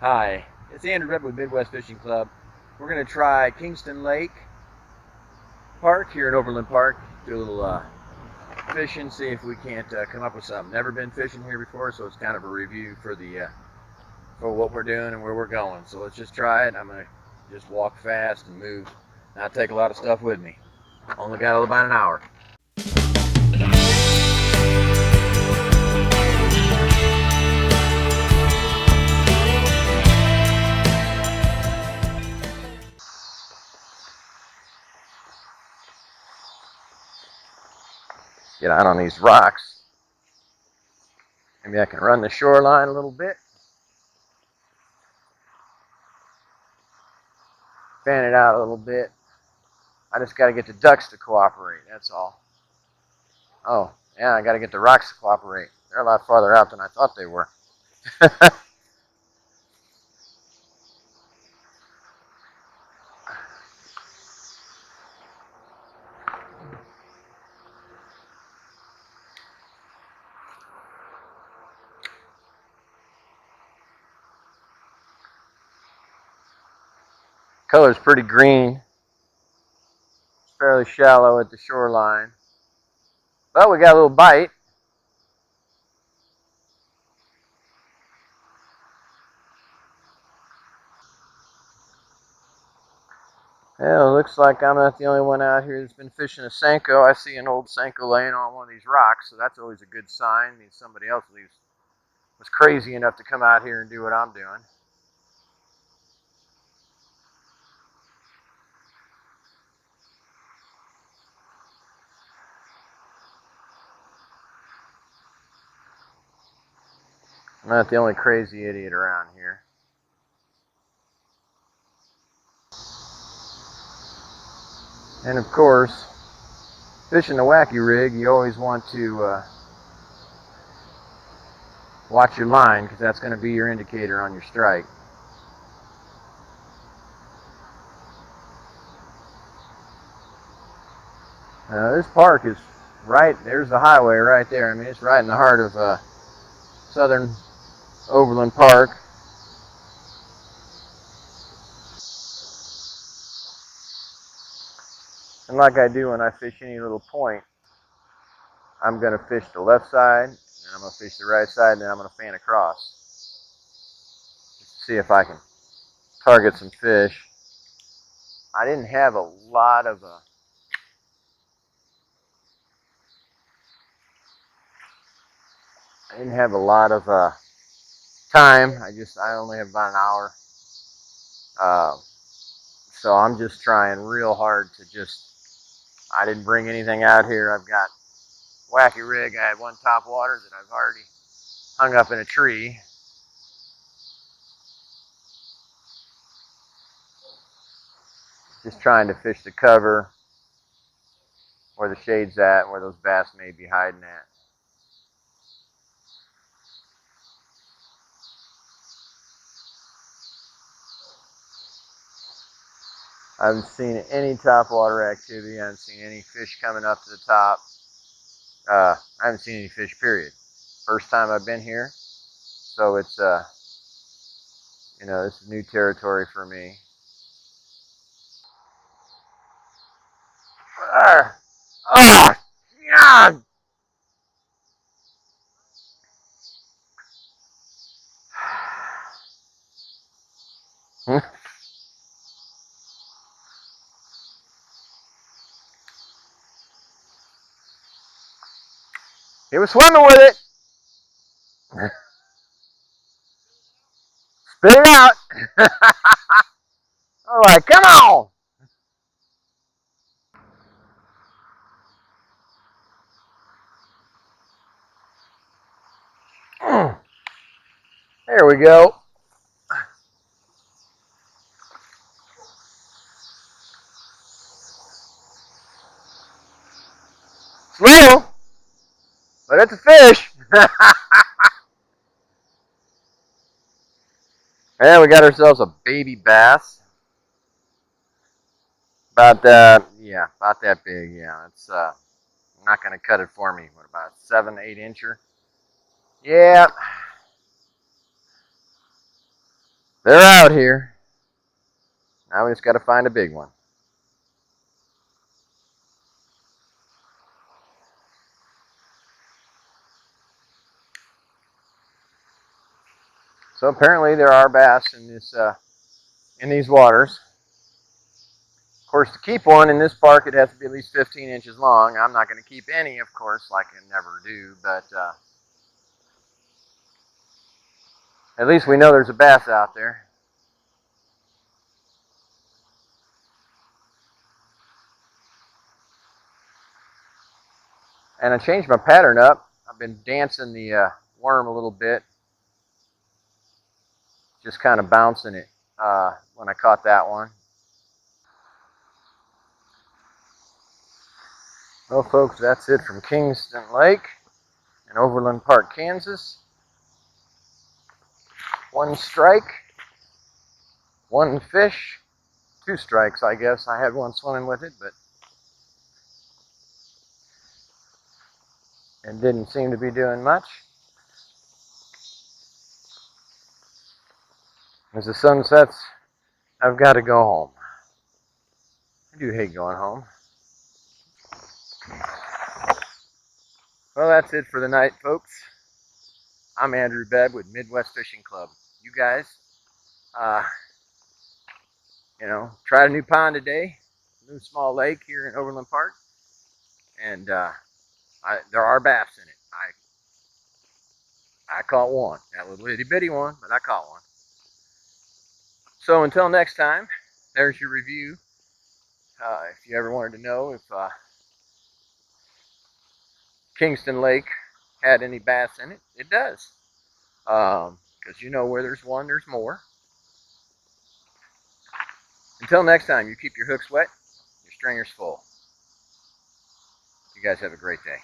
Hi, it's Andrew Bebb with Midwest Fishing Club. We're going to try Kingston Lake Park here in Overland Park. Do a little fishing, see if we can't come up with something. Never been fishing here before, so it's kind of a review for the for what we're doing and where we're going. So let's just try it. I'm going to just walk fast and move, not take a lot of stuff with me. Only got about an hour. Get out on these rocks. Maybe I can run the shoreline a little bit. Fan it out a little bit. I just got to get the ducks to cooperate, that's all. Oh, yeah, I got to get the rocks to cooperate. They're a lot farther out than I thought they were. Color's pretty green. It's fairly shallow at the shoreline. But we got a little bite. Yeah, it looks like I'm not the only one out here that's been fishing a Senko. I see an old Senko laying on one of these rocks, so that's always a good sign. It means somebody else was crazy enough to come out here and do what I'm doing. I'm not the only crazy idiot around here. And of course, fishing the wacky rig, you always want to watch your line, because that's going to be your indicator on your strike. This park is right, there's the highway right there. I mean, it's right in the heart of southern Overland Park. And like I do when I fish any little point, I'm going to fish the left side, and I'm going to fish the right side, and then I'm going to fan across. Just to see if I can target some fish. I didn't have a lot of time. I only have about an hour. So I'm just trying real hard to I didn't bring anything out here. I've got wacky rig. I had one top water that I've already hung up in a tree. Just trying to fish the cover where the shade's at, where those bass may be hiding at. I haven't seen any top water activity. I haven't seen any fish coming up to the top. I haven't seen any fish, period. First time I've been here. So it's, this is new territory for me. Oh, God! He was swimming with it. Spit it out. All right, come on. There we go. It's little, but it's a fish. And we got ourselves a baby bass. About that big. Yeah, it's not gonna cut it for me. What, about 7, 8 incher? Yeah. They're out here. Now we just got to find a big one. So apparently there are bass in this in these waters. Of course, to keep one in this park, it has to be at least 15 inches long. I'm not going to keep any, of course, like I never do, but at least we know there's a bass out there. And I changed my pattern up. I've been dancing the worm a little bit, just kind of bouncing it when I caught that one. Well, folks, that's it from Kingston Lake in Overland Park, Kansas. One strike, one fish, two strikes, I guess. I had one swimming with it, but it didn't seem to be doing much. As the sun sets, I've got to go home. I do hate going home. Well, that's it for the night, folks. I'm Andrew Bebb with Midwest Fishing Club. You guys, tried a new pond today, a new small lake here in Overland Park, and there are bass in it. I caught one, that little itty bitty one, but I caught one. So until next time, there's your review. If you ever wanted to know if Kingston Lake had any bass in it, it does. Because you know where there's one, there's more. Until next time, you keep your hooks wet, your stringers full. You guys have a great day.